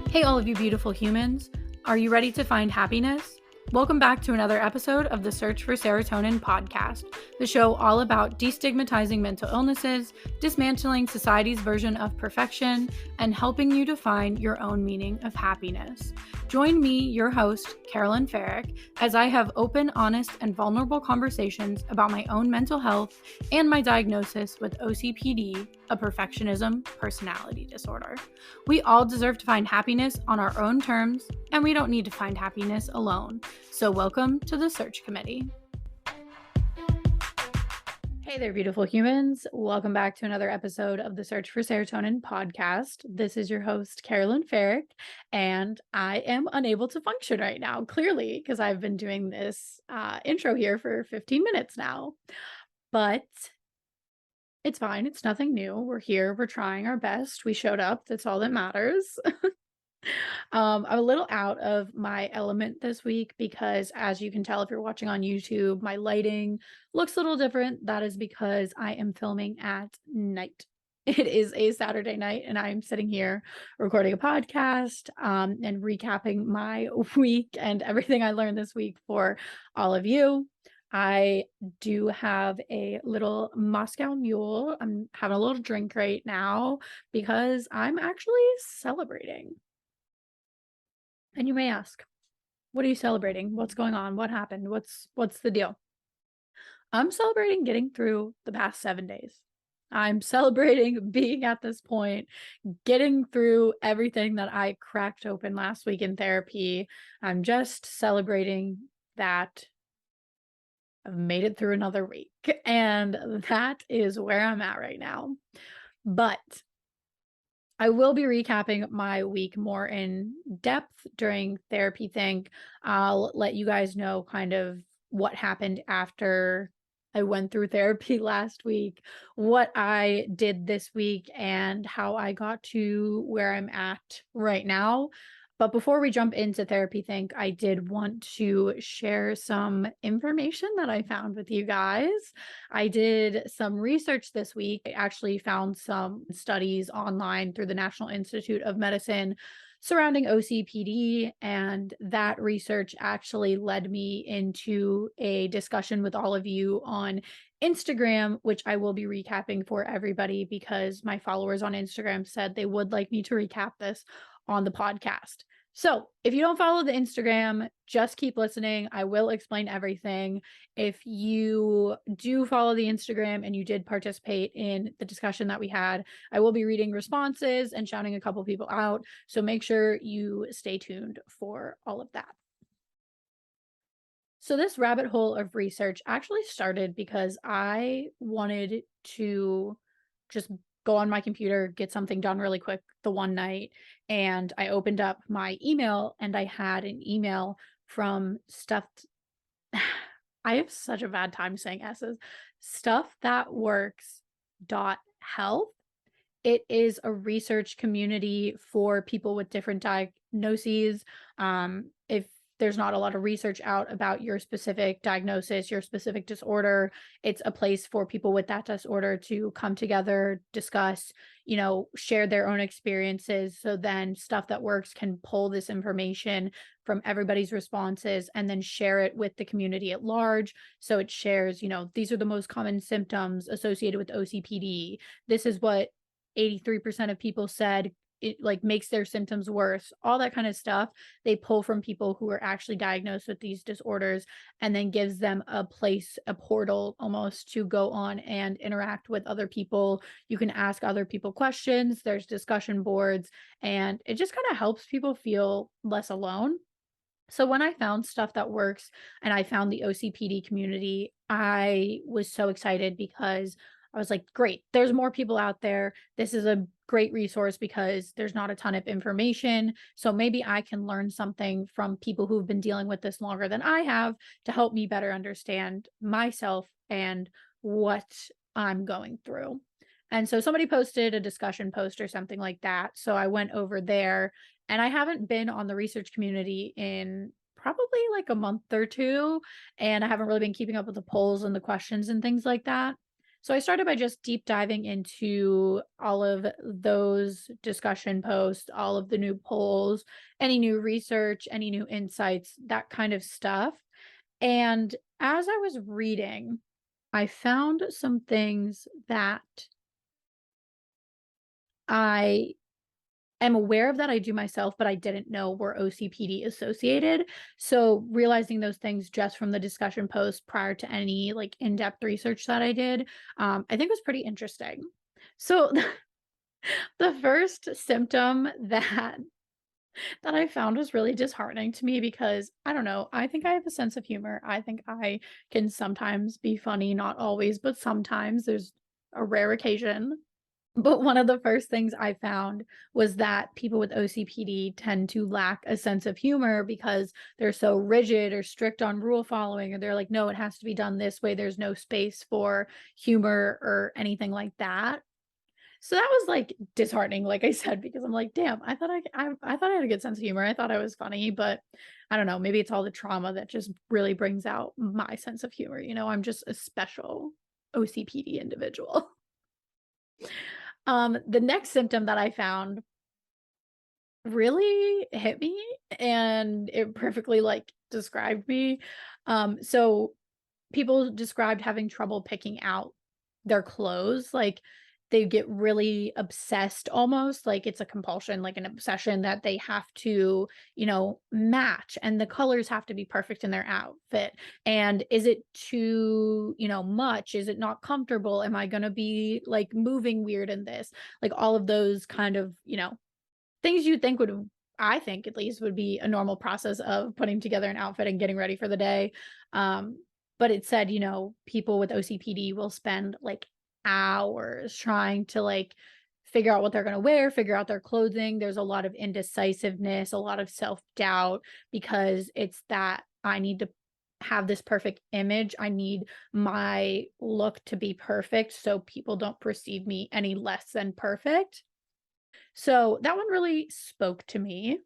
Hey, all of you beautiful humans. Are you ready to find happiness? Welcome back to another episode of the Search for Serotonin podcast, the show all about destigmatizing mental illnesses, dismantling society's version of perfection, and helping you define your own meaning of happiness. Join me, your host, Carolyn Farrick, as I have open, honest, and vulnerable conversations about my own mental health and my diagnosis with OCPD, a perfectionism personality disorder. We all deserve to find happiness on our own terms, and we don't need to find happiness alone. So welcome to the Search Committee. Hey there, beautiful humans. Welcome back to another episode of the Search for Serotonin podcast. This is your host, Carolyn Farrick, and I am unable to function right now, clearly, because I've been doing this intro here for 15 minutes now. But it's fine. It's nothing new. We're here. We're trying our best. We showed up. That's all that matters. I'm a little out of my element this week because, as you can tell if you're watching on YouTube, my lighting looks a little different. That is because I am filming at night. It is a Saturday night and I'm sitting here recording a podcast and recapping my week and everything I learned this week for all of you. I do have a little Moscow Mule. I'm having a little drink right now because I'm actually celebrating. And you may ask, what are you celebrating? What's going on? What happened? What's the deal? I'm celebrating getting through the past 7 days. I'm celebrating being at this point, getting through everything that I cracked open last week in therapy. I'm just celebrating that I've made it through another week. And that is where I'm at right now. But I will be recapping my week more in depth during Therapy Think. I'll let you guys know kind of what happened after I went through therapy last week, what I did this week, and how I got to where I'm at right now. But before we jump into Therapy Think, I did want to share some information that I found with you guys. I did some research this week. I actually found some studies online through the National Institute of Medicine surrounding OCPD, and that research actually led me into a discussion with all of you on Instagram, which I will be recapping for everybody because my followers on Instagram said they would like me to recap this on the podcast. So if you don't follow the Instagram, just keep listening. I will explain everything. If you do follow the Instagram and you did participate in the discussion that we had, I will be reading responses and shouting a couple people out. So make sure you stay tuned for all of that. So this rabbit hole of research actually started because I wanted to just go on my computer, get something done really quick the one night. And I opened up my email and I had an email from I have such a bad time saying S's. Stuff.works.health. It is a research community for people with different diagnoses. If there's not a lot of research out about your specific diagnosis, your specific disorder, it's a place for people with that disorder to come together, discuss, share their own experiences. So then Stuff That Works can pull this information from everybody's responses and then share it with the community at large. So it shares, these are the most common symptoms associated with OCPD. This is what 83% of people said it makes their symptoms worse, all that kind of stuff. They pull from people who are actually diagnosed with these disorders and then gives them a place, a portal almost to go on and interact with other people. You can ask other people questions. There's discussion boards, and it just kind of helps people feel less alone. So when I found Stuff That Works and I found the OCPD community, I was so excited because I was like, great, there's more people out there. This is a great resource because there's not a ton of information. So maybe I can learn something from people who've been dealing with this longer than I have to help me better understand myself and what I'm going through. And so somebody posted a discussion post or something like that. So I went over there, and I haven't been on the research community in probably like a month or two, and I haven't really been keeping up with the polls and the questions and things like that. So I started by just deep diving into all of those discussion posts, all of the new polls, any new research, any new insights, that kind of stuff. And as I was reading, I found some things that I am aware of that I do myself, but I didn't know were OCPD associated. So realizing those things just from the discussion post prior to any like in-depth research that I did, I think was pretty interesting. So the first symptom that I found was really disheartening to me because I don't know, I think I have a sense of humor. I think I can sometimes be funny, not always, but sometimes there's a rare occasion. But one of the first things I found was that people with OCPD tend to lack a sense of humor because they're so rigid or strict on rule following, or they're like, no, it has to be done this way. There's no space for humor or anything like that. So that was like disheartening, like I said, because I'm like, damn, I thought I had a good sense of humor. I thought I was funny, but I don't know, maybe it's all the trauma that just really brings out my sense of humor. I'm just a special OCPD individual. The next symptom that I found really hit me and it perfectly like described me. So people described having trouble picking out their clothes. Like they get really obsessed almost like it's a compulsion, like an obsession that they have to, match and the colors have to be perfect in their outfit. And is it too, much? Is it not comfortable? Am I going to be like moving weird in this? Like all of those kind of, things you think would I think at least would be a normal process of putting together an outfit and getting ready for the day. Um, but it said, people with OCPD will spend like hours trying to like figure out what they're going to wear, figure out their clothing. There's a lot of indecisiveness, a lot of self-doubt because it's that I need to have this perfect image. I need my look to be perfect so people don't perceive me any less than perfect. So that one really spoke to me.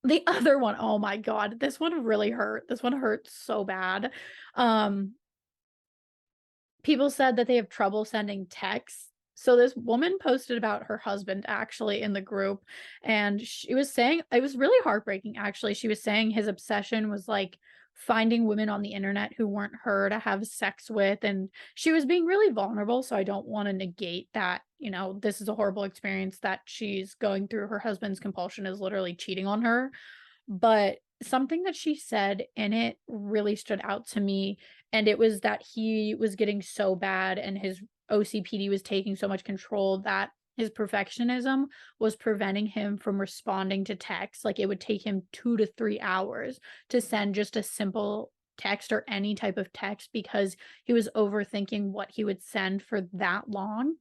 The other one, oh my god, this one really hurt. This one hurt so bad. Um, People said that they have trouble sending texts. So this woman posted about her husband actually in the group, and she was saying it was really heartbreaking actually. She was saying his obsession was like finding women on the internet who weren't her to have sex with, and she was being really vulnerable, so I don't want to negate that, this is a horrible experience that she's going through. Her husband's compulsion is literally cheating on her. But something that she said in it really stood out to me, and it was that he was getting so bad and his OCPD was taking so much control that his perfectionism was preventing him from responding to text. Like it would take him 2 to 3 hours to send just a simple text or any type of text because he was overthinking what he would send for that long.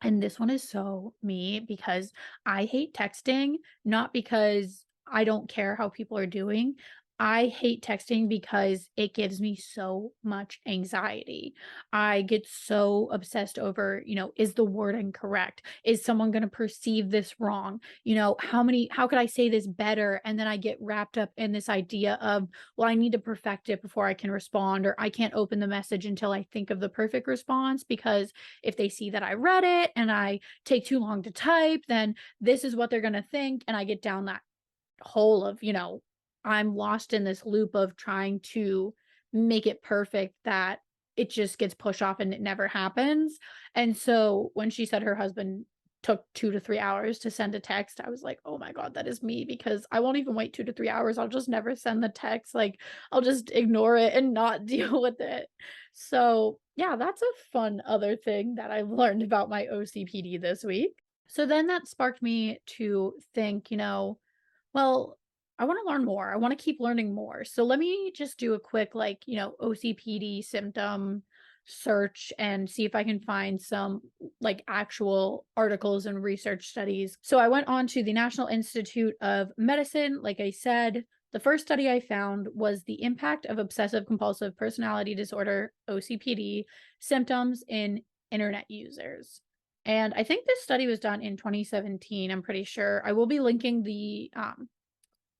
And this one is so me because I hate texting, not because I don't care how people are doing. I hate texting because it gives me so much anxiety. I get so obsessed over, is the wording correct? Is someone going to perceive this wrong? How could I say this better? And then I get wrapped up in this idea of, well, I need to perfect it before I can respond, or I can't open the message until I think of the perfect response because if they see that I read it and I take too long to type, then this is what they're going to think. And I get down that hole of, I'm lost in this loop of trying to make it perfect that it just gets pushed off and it never happens. And so when she said her husband took 2 to 3 hours to send a text, I was like, oh my god, that is me, because I won't even wait 2 to 3 hours. I'll just never send the text. Like I'll just ignore it and not deal with it. So yeah, that's a fun other thing that I've learned about my OCPD this week. So then that sparked me to think, well, I want to learn more. I want to keep learning more. So let me just do a quick, like, OCPD symptom search and see if I can find some like actual articles and research studies. So I went on to the National Institute of Medicine. Like I said, the first study I found was the impact of obsessive compulsive personality disorder, OCPD, symptoms in internet users. And I think this study was done in 2017, I'm pretty sure. I will be linking the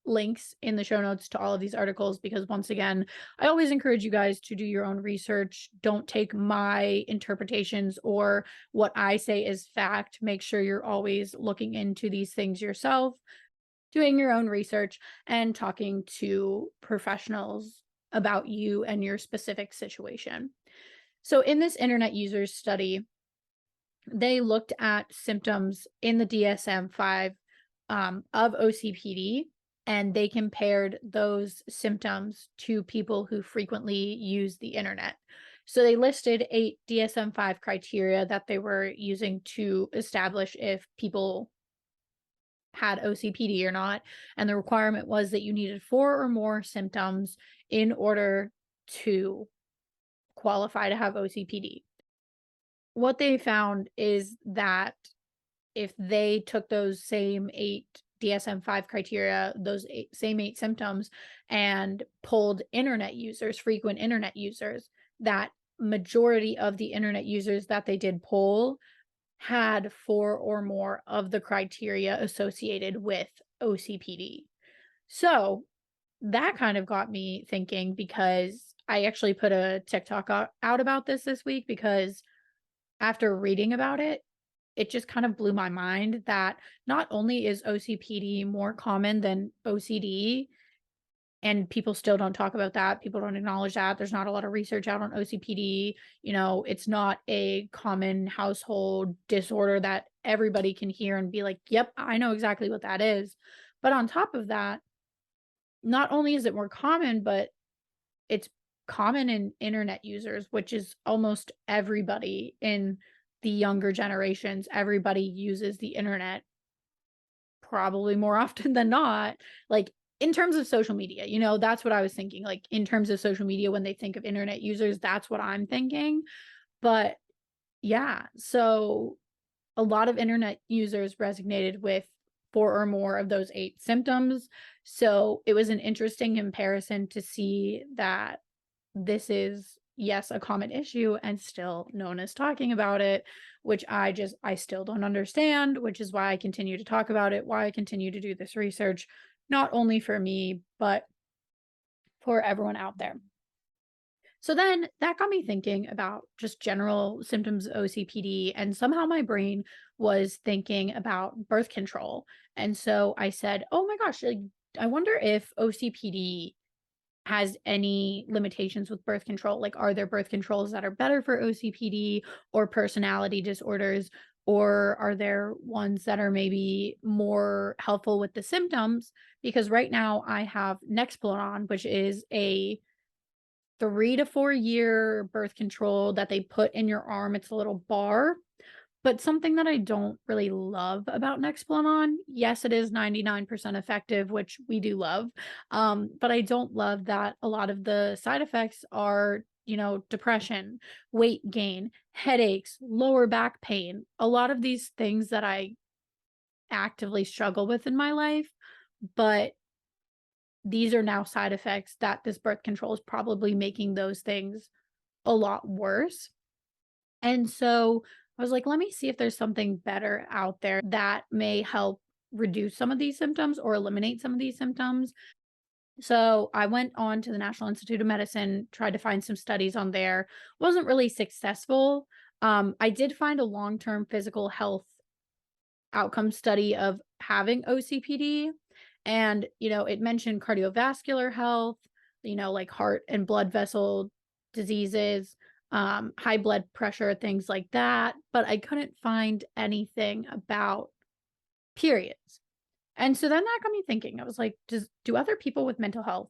links in the show notes to all of these articles because once again, I always encourage you guys to do your own research. Don't take my interpretations or what I say as fact. Make sure you're always looking into these things yourself, doing your own research, and talking to professionals about you and your specific situation. So, in this internet users study, they looked at symptoms in the DSM-5 of OCPD, and they compared those symptoms to people who frequently use the internet. So they listed 8 DSM-5 criteria that they were using to establish if people had OCPD or not. And the requirement was that you needed 4 or more symptoms in order to qualify to have OCPD. What they found is that if they took those same 8 DSM-5 criteria, those same 8 symptoms, and polled internet users, frequent internet users, that majority of the internet users that they did poll had 4 or more of the criteria associated with OCPD. So that kind of got me thinking because I actually put a TikTok out about this week because after reading about it, it just kind of blew my mind that not only is OCPD more common than OCD, and people still don't talk about that, people don't acknowledge that, there's not a lot of research out on OCPD, it's not a common household disorder that everybody can hear and be like, "Yep, I know exactly what that is." But on top of that, not only is it more common, but it's common in internet users, which is almost everybody in the younger generations. Everybody uses the internet probably more often than not. Like in terms of social media, that's what I was thinking. Like in terms of social media, when they think of internet users, that's what I'm thinking. But yeah, so a lot of internet users resonated with 4 or more of those 8 symptoms. So it was an interesting comparison to see that this is, yes, a common issue and still no one is talking about it, which I still don't understand, which is why I continue to talk about it, why I continue to do this research, not only for me, but for everyone out there. So then that got me thinking about just general symptoms of OCPD, and somehow my brain was thinking about birth control. And so I said, oh my gosh, like, I wonder if OCPD has any limitations with birth control. Like, are there birth controls that are better for OCPD or personality disorders? Or are there ones that are maybe more helpful with the symptoms? Because right now I have Nexplanon, which is a 3 to 4 year birth control that they put in your arm. It's a little bar. But something that I don't really love about Nexplanon, yes, it is 99% effective, which we do love. But I don't love that a lot of the side effects are, depression, weight gain, headaches, lower back pain, a lot of these things that I actively struggle with in my life. But these are now side effects that this birth control is probably making those things a lot worse. And so I was like, let me see if there's something better out there that may help reduce some of these symptoms or eliminate some of these symptoms. So I went on to the National Institute of Medicine, tried to find some studies on there, wasn't really successful. I did find a long-term physical health outcome study of having OCPD. And, it mentioned cardiovascular health, like heart and blood vessel diseases, high blood pressure, things like that. But I couldn't find anything about periods. And so then that got me thinking. I was like, do other people with mental health,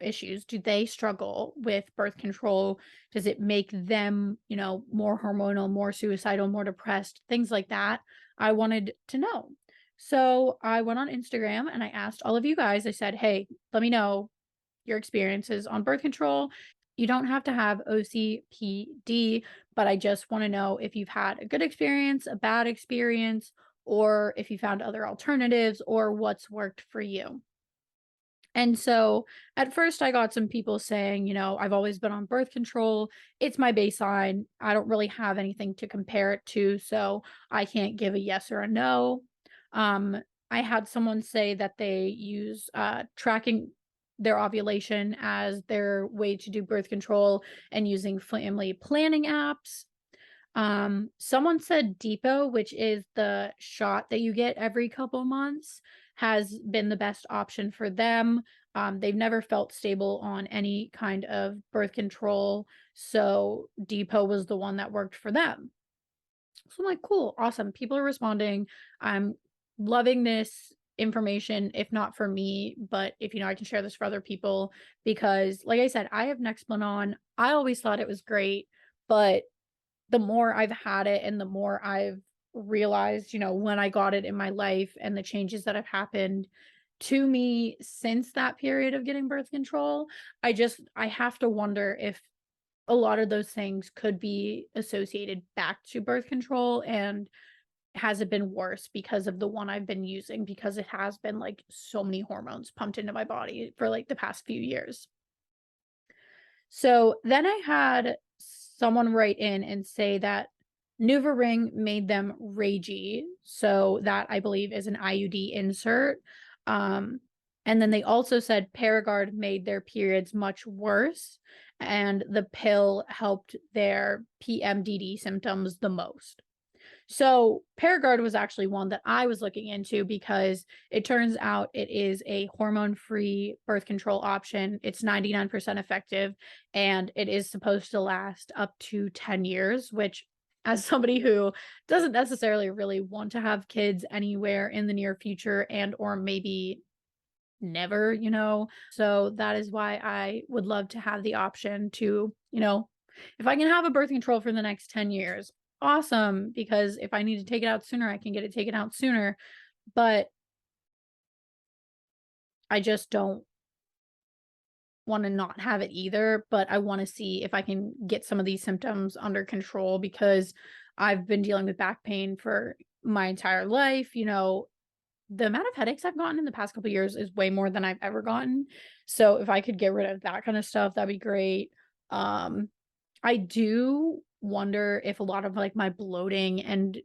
issues, do they struggle with birth control? Does it make them, more hormonal, more suicidal, more depressed, things like that? I wanted to know. So I went on Instagram and I asked all of you guys, I said, hey, let me know your experiences on birth control. You don't have to have OCPD, but I just want to know if you've had a good experience, a bad experience, or if you found other alternatives or what's worked for you. And so at first I got some people saying, I've always been on birth control. It's my baseline. I don't really have anything to compare it to, so I can't give a yes or a no. I had someone say that they use, tracking their ovulation as their way to do birth control and using family planning apps. Someone said Depo, which is the shot that you get every couple months, has been the best option for them. They've never felt stable on any kind of birth control, so Depo was the one that worked for them. So I'm like, cool, awesome. People are responding. I'm loving this information, if not for me, but if I can share this for other people because, like I said, I have Nexplanon. I always thought it was great, but the more I've had it and the more I've realized, when I got it in my life and the changes that have happened to me since that period of getting birth control, I have to wonder if a lot of those things could be associated back to birth control, and has it been worse because of the one I've been using, because it has been like so many hormones pumped into my body for like the past few years. So then I had someone write in and say that NuvaRing made them ragey. So that, I believe, is an IUD insert. Um, and then they also said Paragard made their periods much worse, and the pill helped their PMDD symptoms the most. So Paragard was actually one that I was looking into because it turns out it is a hormone-free birth control option. It's 99% effective, and it is supposed to last up to 10 years, which, as somebody who doesn't necessarily really want to have kids anywhere in the near future and or maybe never, so that is why I would love to have the option to, if I can have a birth control for the next 10 years, awesome, because if I need to take it out sooner, I can get it taken out sooner. But I just don't want to not have it either. But I want to see if I can get some of these symptoms under control because I've been dealing with back pain for my entire life. The amount of headaches I've gotten in the past couple of years is way more than I've ever gotten. So if I could get rid of that kind of stuff, that'd be great. I do wonder if a lot of like my bloating and,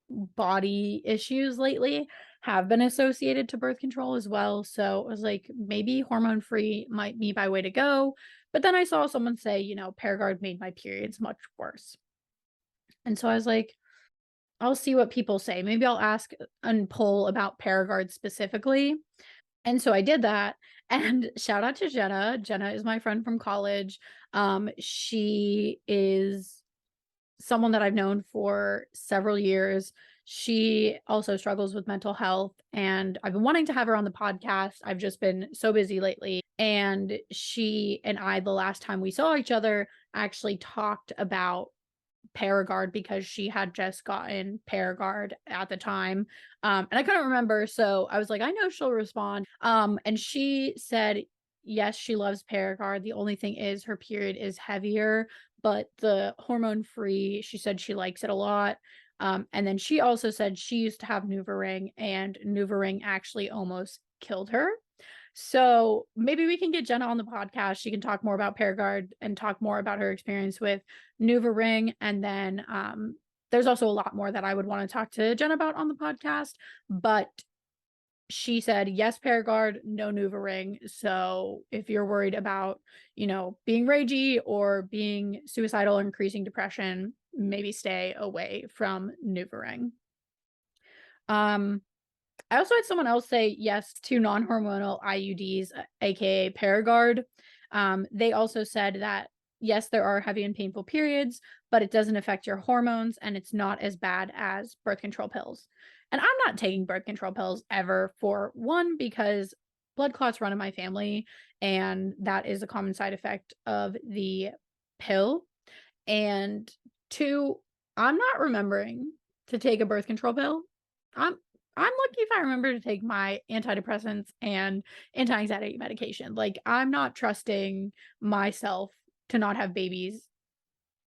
body issues lately have been associated to birth control as well. So I was like, maybe hormone free might be my way to go. But then I saw someone say, Paragard made my periods much worse. And so I was like, I'll see what people say. Maybe I'll ask and poll about Paragard specifically. And so I did that. And shout out to Jenna. Jenna is my friend from college. She is someone that I've known for several years. She also struggles with mental health, and I've been wanting to have her on the podcast. I've just been so busy lately. And she and I, the last time we saw each other, actually talked about Paragard because she had just gotten Paragard at the time. And I couldn't remember. So I was like, I know she'll respond. And she said, yes, she loves Paragard. The only thing is her period is heavier, but the hormone free, she said she likes it a lot. And then she also said she used to have NuvaRing, and NuvaRing actually almost killed her. So maybe we can get Jenna on the podcast. She can talk more about Paragard and talk more about her experience with NuvaRing. And then there's also a lot more that I would want to talk to Jenna about on the podcast. But she said, yes, Paragard, no NuvaRing. So if you're worried about, being ragey or being suicidal or increasing depression, maybe stay away from NuvaRing. I also had someone else say yes to non-hormonal IUDs, aka Paragard. They also said that yes, there are heavy and painful periods, but it doesn't affect your hormones and it's not as bad as birth control pills. And I'm not taking birth control pills ever, for one, because blood clots run in my family, and that is a common side effect of the pill. And two, I'm not remembering to take a birth control pill. I'm I'm lucky if I remember to take my antidepressants and anti-anxiety medication. Like, I'm not trusting myself to not have babies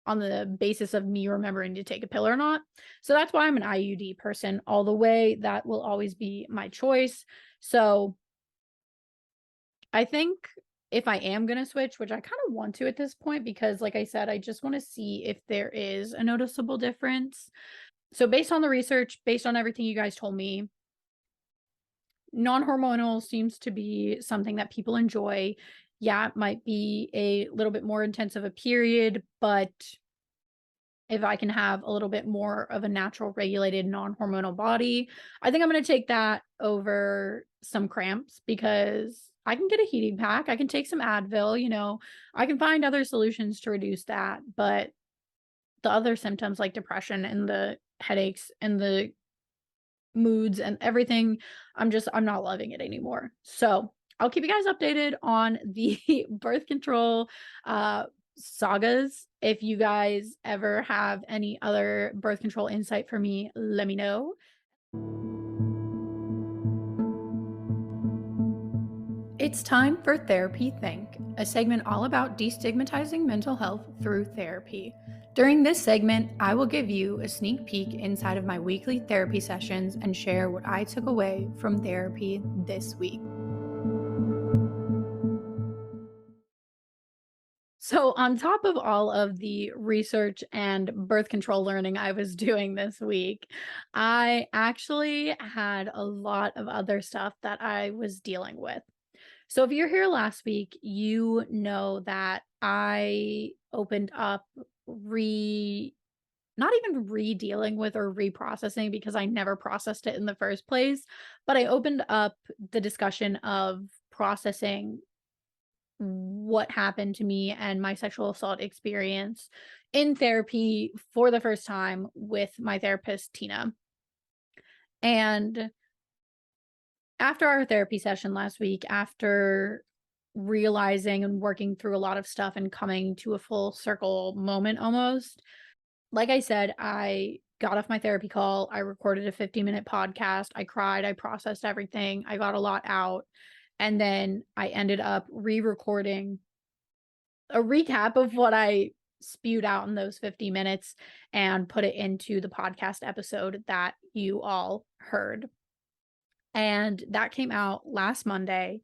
on the basis of me remembering to take a pill or not. So that's why I'm an IUD person all the way. That will always be my choice. So I think if I am going to switch, which I kind of want to at this point, because like I said, I just want to see if there is a noticeable difference. So based on the research, based on everything you guys told me, non-hormonal seems to be something that people enjoy. Yeah, it might be a little bit more intense of a period, but if I can have a little bit more of a natural regulated non-hormonal body, I think I'm gonna take that over some cramps because I can get a heating pack, I can take some Advil, I can find other solutions to reduce that, but the other symptoms like depression and the headaches and the moods and everything, I'm not loving it anymore. So, I'll keep you guys updated on the birth control, uh, sagas. If you guys ever have any other birth control insight for me, let me know. It's time for Therapy Think, a segment all about destigmatizing mental health through therapy. During this segment, I will give you a sneak peek inside of my weekly therapy sessions and share what I took away from therapy this week. So, on top of all of the research and birth control learning I was doing this week, I actually had a lot of other stuff that I was dealing with. So, if you're here last week, you know that I opened up re not even re-dealing with or reprocessing because I never processed it in the first place, but I opened up the discussion of processing what happened to me and my sexual assault experience in therapy for the first time with my therapist, Tina. And after our therapy session last week, after realizing and working through a lot of stuff and coming to a full circle moment almost, like I said, I got off my therapy call. I recorded a 50-minute podcast. I cried. I processed everything. I got a lot out. And then I ended up re recording a recap of what I spewed out in those 50 minutes and put it into the podcast episode that you all heard. And that came out last Monday.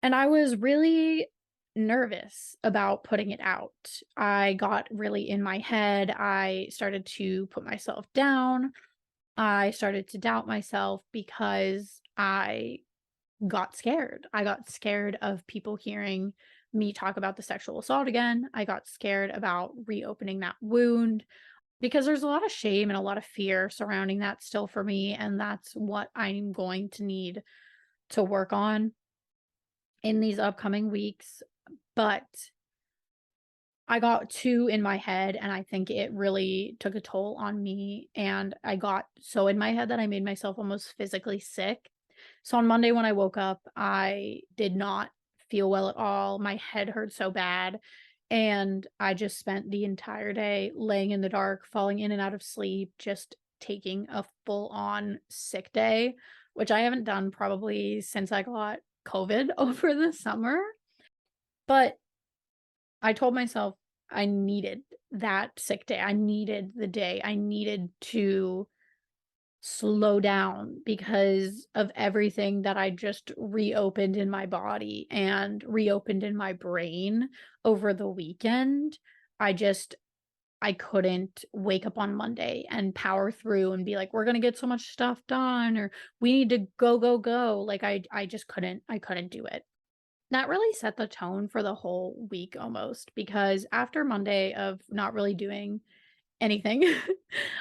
And I was really nervous about putting it out. I got really in my head. I started to put myself down. I started to doubt myself because I got scared. I got scared of people hearing me talk about the sexual assault again. I got scared about reopening that wound because there's a lot of shame and a lot of fear surrounding that still for me. And that's what I'm going to need to work on in these upcoming weeks. But I got too in my head, and I think it really took a toll on me. And I got so in my head that I made myself almost physically sick. So on Monday, when I woke up, I did not feel well at all. My head hurt so bad. And I just spent the entire day laying in the dark, falling in and out of sleep, just taking a full on sick day, which I haven't done probably since I got COVID over the summer. But I told myself I needed that sick day. I needed the day. I needed to slow down because of everything that I just reopened in my body and reopened in my brain over the weekend. I couldn't wake up on Monday and power through and be like, we're gonna get so much stuff done, or we need to go, go, go. Like I just couldn't do it. That really set the tone for the whole week almost because after Monday of not really doing anything,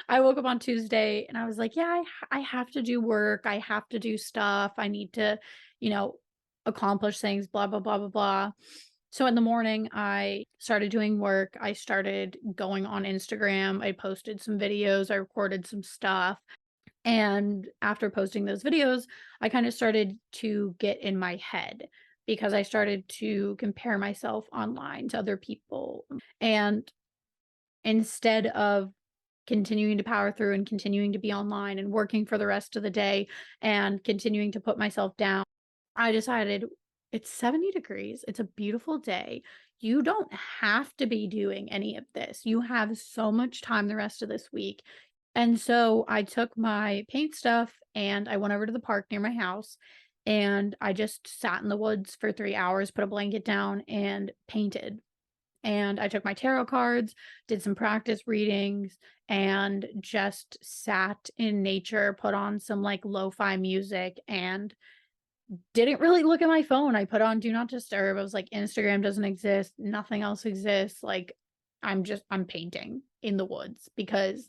I woke up on Tuesday and I was like, yeah, I have to do work. I have to do stuff. I need to, you know, accomplish things, blah, blah, blah, blah, blah. So in the morning, I started doing work. I started going on Instagram. I posted some videos. I recorded some stuff. And after posting those videos, I kind of started to get in my head because I started to compare myself online to other people. And instead of continuing to power through and continuing to be online and working for the rest of the day and continuing to put myself down, I decided it's 70 degrees. It's a beautiful day. You don't have to be doing any of this. You have so much time the rest of this week. And so I took my paint stuff and I went over to the park near my house and I just sat in the woods for 3 hours, put a blanket down and painted. and I took my tarot cards, did some practice readings, and just sat in nature, put on some like lo-fi music, and didn't really look at my phone. I put on do not disturb. I was like, Instagram doesn't exist, nothing else exists. Like, I'm painting in the woods because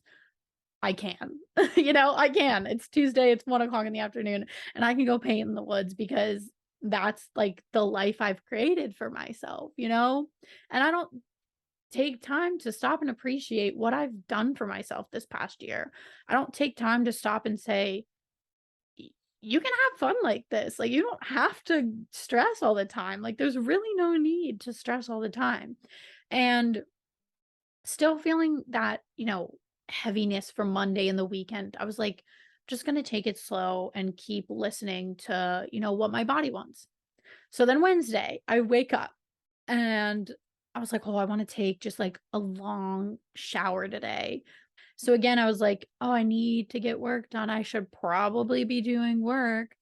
I can. I can. It's Tuesday, it's 1 o'clock in the afternoon, and I can go paint in the woods because that's like the life I've created for myself, and I don't take time to stop and appreciate what I've done for myself this past year. I don't take time to stop and say, you can have fun like this. Like, you don't have to stress all the time. Like, there's really no need to stress all the time. And still feeling that, heaviness from Monday and the weekend, I was like, just going to take it slow and keep listening to, what my body wants. So then Wednesday, I wake up and I was like, oh, I want to take just like a long shower today. So again, I was like, oh, I need to get work done. I should probably be doing work.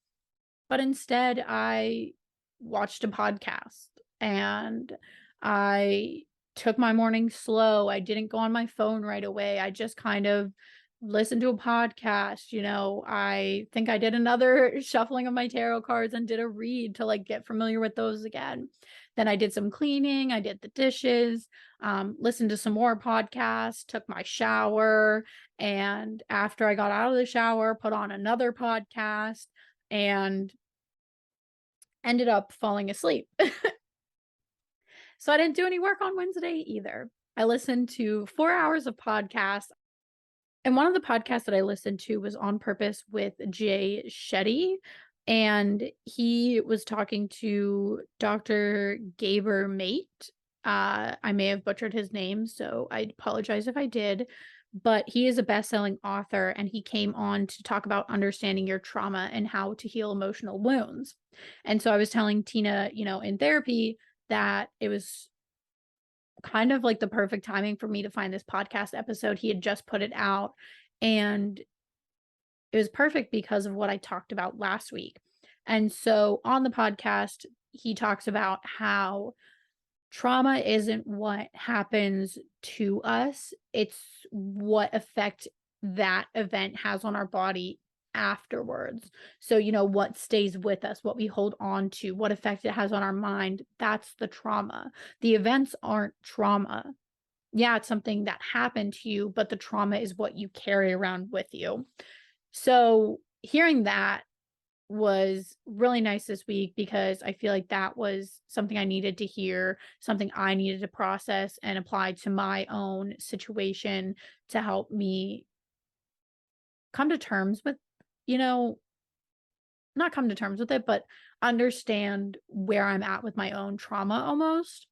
But instead, I watched a podcast and I took my morning slow. I didn't go on my phone right away. I just kind of listened to a podcast. I think I did another shuffling of my tarot cards and did a read to like get familiar with those again. Then I did some cleaning, I did the dishes, listened to some more podcasts, took my shower. And after I got out of the shower, put on another podcast and ended up falling asleep. So I didn't do any work on Wednesday either. I listened to 4 hours of podcasts. And one of the podcasts that I listened to was On Purpose with Jay Shetty. And he was talking to Dr. Gaber Mate. I may have butchered his name, so I apologize if I did. But he is a best-selling author, and he came on to talk about understanding your trauma and how to heal emotional wounds. And so I was telling Tina, in therapy, that it was kind of like the perfect timing for me to find this podcast episode. He had just put it out, and it was perfect because of what I talked about last week. And so on the podcast, he talks about how trauma isn't what happens to us, it's what effect that event has on our body afterwards. So, what stays with us, what we hold on to, what effect it has on our mind, that's the trauma. The events aren't trauma. Yeah, it's something that happened to you, but the trauma is what you carry around with you. So, hearing that was really nice this week because I feel like that was something I needed to hear, something I needed to process and apply to my own situation to help me come to terms with, not come to terms with it, but understand where I'm at with my own trauma almost.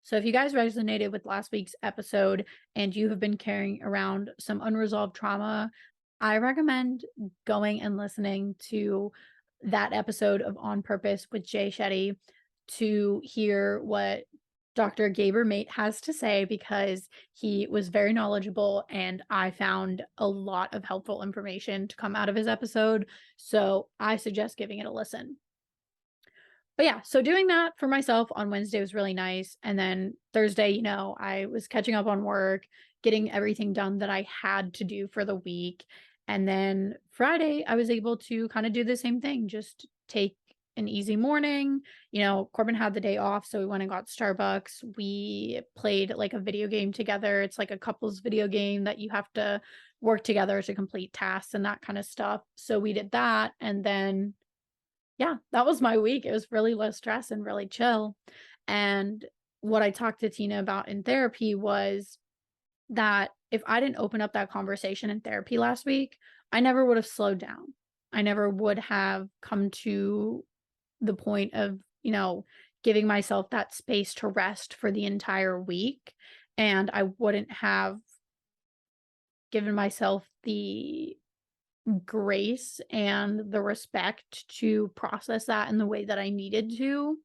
So if you guys resonated with last week's episode and you have been carrying around some unresolved trauma, I recommend going and listening to that episode of On Purpose with Jay Shetty to hear what Dr. Gaber Mate has to say, because he was very knowledgeable and I found a lot of helpful information to come out of his episode. So I suggest giving it a listen. But yeah, so doing that for myself on Wednesday was really nice. And then Thursday, I was catching up on work, getting everything done that I had to do for the week. And then Friday, I was able to kind of do the same thing, just take an easy morning. Corbin had the day off, so we went and got Starbucks. We played like a video game together. It's like a couples video game that you have to work together to complete tasks and that kind of stuff. So we did that. And then yeah, that was my week. It was really low stress and really chill. And what I talked to Tina about in therapy was that if I didn't open up that conversation in therapy last week, I never would have slowed down. I never would have come to the point of, giving myself that space to rest for the entire week. And I wouldn't have given myself the grace and the respect to process that in the way that I needed to.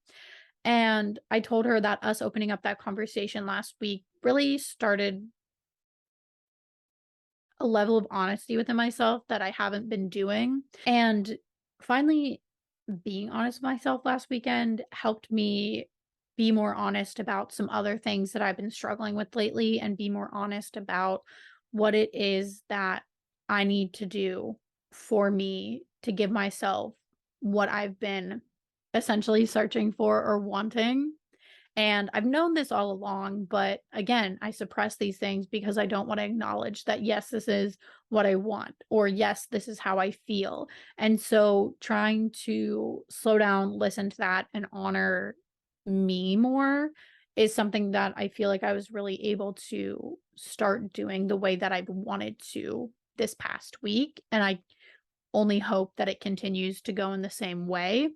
And I told her that us opening up that conversation last week really started a level of honesty within myself that I haven't been doing. And finally, being honest with myself last weekend helped me be more honest about some other things that I've been struggling with lately and be more honest about what it is that I need to do for me to give myself what I've been essentially searching for or wanting. And I've known this all along, but again, I suppress these things because I don't want to acknowledge that, yes, this is what I want, or yes, this is how I feel. And so trying to slow down, listen to that, and honor me more is something that I feel like I was really able to start doing the way that I've wanted to this past week. And I only hope that it continues to go in the same way.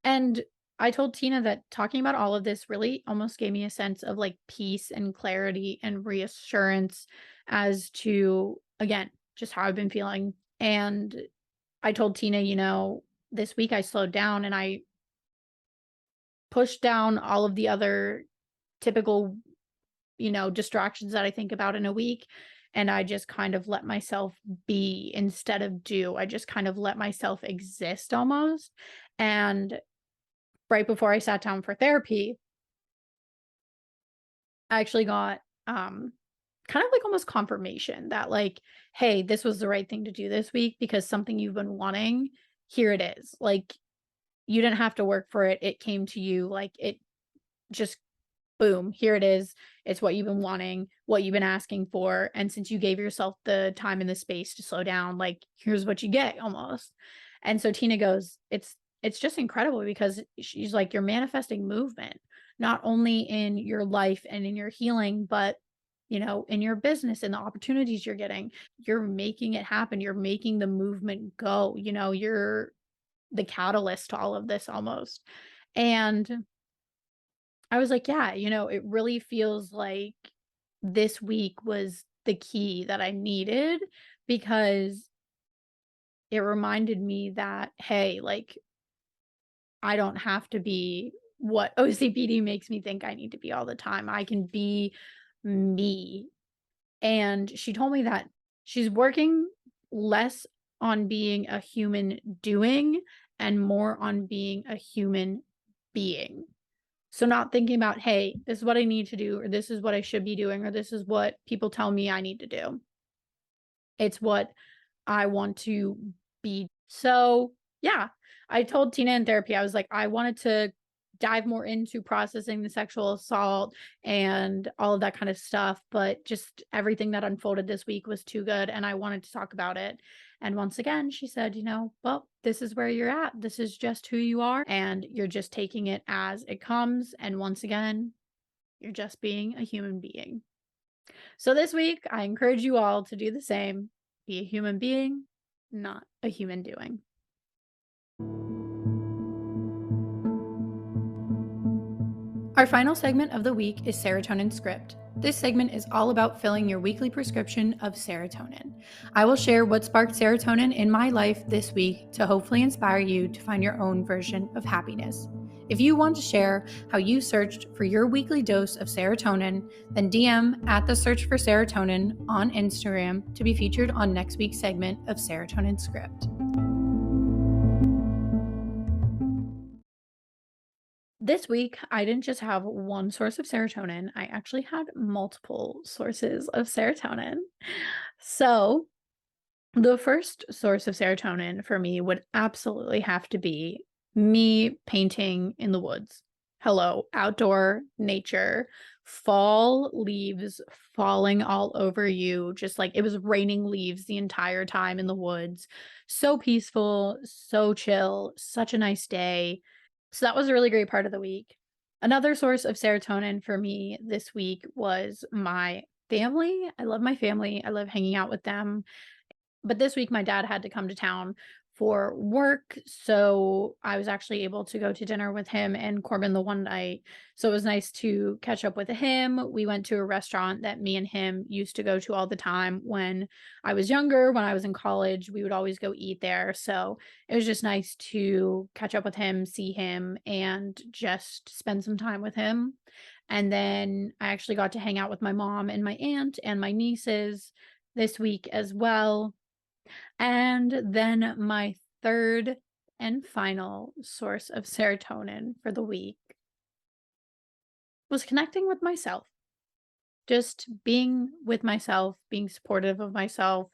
And I told Tina that talking about all of this really almost gave me a sense of like peace and clarity and reassurance as to, again, just how I've been feeling. And I told Tina, this week I slowed down and I pushed down all of the other typical, distractions that I think about in a week. And I just kind of let myself be instead of do. I just kind of let myself exist almost. And right before I sat down for therapy, I actually got kind of like almost confirmation that like, hey, this was the right thing to do this week because something you've been wanting, here it is. Like you didn't have to work for it. It came to you like it just boom, here it is. It's what you've been wanting, what you've been asking for. And since you gave yourself the time and the space to slow down, like here's what you get almost. And so Tina goes, it's just incredible because she's like, you're manifesting movement, not only in your life and in your healing, but in your business and the opportunities you're getting, you're making it happen. You're making the movement go, you're the catalyst to all of this almost. And I was like, yeah, it really feels like this week was the key that I needed because it reminded me that, hey, like, I don't have to be what OCPD makes me think I need to be all the time. I can be me. And she told me that she's working less on being a human doing and more on being a human being. So not thinking about, hey, this is what I need to do, or this is what I should be doing, or this is what people tell me I need to do. It's what I want to be. So yeah, I told Tina in therapy, I was like, I wanted to dive more into processing the sexual assault and all of that kind of stuff, but just everything that unfolded this week was too good and I wanted to talk about it. And once again, she said, well, this is where you're at. This is just who you are and you're just taking it as it comes. And once again, you're just being a human being. So this week, I encourage you all to do the same. Be a human being, not a human doing. Our final segment of the week is Serotonin Script. This segment is all about filling your weekly prescription of serotonin. I will share what sparked serotonin in my life this week to hopefully inspire you to find your own version of happiness. If you want to share how you searched for your weekly dose of serotonin, then DM at the Search for Serotonin on Instagram to be featured on next week's segment of Serotonin Script. This week, I didn't just have one source of serotonin, I actually had multiple sources of serotonin. So, the first source of serotonin for me would absolutely have to be me painting in the woods. Hello, outdoor nature, fall leaves falling all over you, just like it was raining leaves the entire time in the woods. So peaceful, so chill, such a nice day. So that was a really great part of the week. Another source of serotonin for me this week was my family. I love my family. I love hanging out with them. But this week, my dad had to come to town for work. So I was actually able to go to dinner with him and Corbin the one night. So it was nice to catch up with him. We went to a restaurant that me and him used to go to all the time when I was younger. When I was in college, we would always go eat there. So it was just nice to catch up with him, see him, and just spend some time with him. And then I actually got to hang out with my mom and my aunt and my nieces this week as well. And then my third and final source of serotonin for the week was connecting with myself. Just being with myself, being supportive of myself,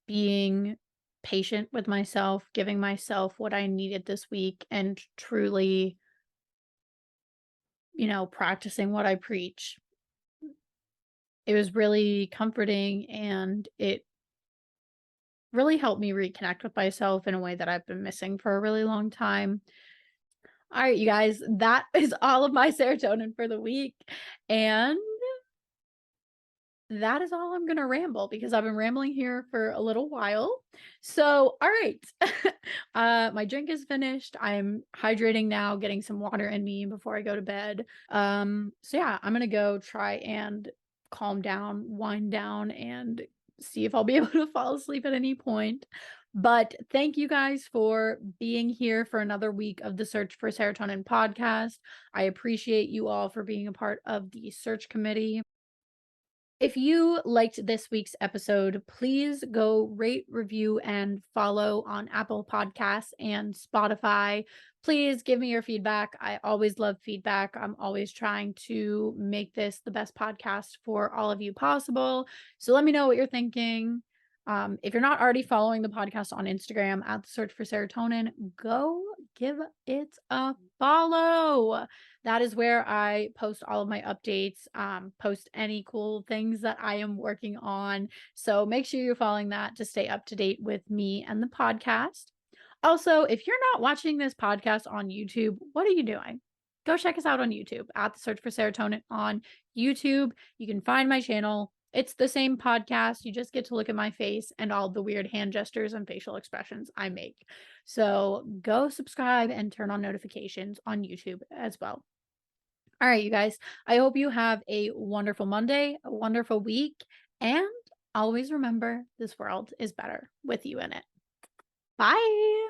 being patient with myself, giving myself what I needed this week, and truly, practicing what I preach. It was really comforting and it really helped me reconnect with myself in a way that I've been missing for a really long time. All right, you guys, that is all of my serotonin for the week. And that is all I'm gonna ramble because I've been rambling here for a little while. So, all right. My drink is finished. I'm hydrating now, getting some water in me before I go to bed. So yeah, I'm gonna go try and calm down, wind down, and see if I'll be able to fall asleep at any point. But thank you guys for being here for another week of the Search for Serotonin podcast. I appreciate you all for being a part of the search committee. If you liked this week's episode, please go rate, review, and follow on Apple Podcasts and Spotify. Please give me your feedback. I always love feedback. I'm always trying to make this the best podcast for all of you possible. So let me know what you're thinking. If you're not already following the podcast on Instagram at the Search for Serotonin, go give it a follow. That is where I post all of my updates, post any cool things that I am working on. So make sure you're following that to stay up to date with me and the podcast. Also, if you're not watching this podcast on YouTube, what are you doing? Go check us out on YouTube at the Search for Serotonin on YouTube. You can find my channel. It's the same podcast. You just get to look at my face and all the weird hand gestures and facial expressions I make. So go subscribe and turn on notifications on YouTube as well. All right, you guys, I hope you have a wonderful Monday, a wonderful week, and always remember this world is better with you in it. Bye.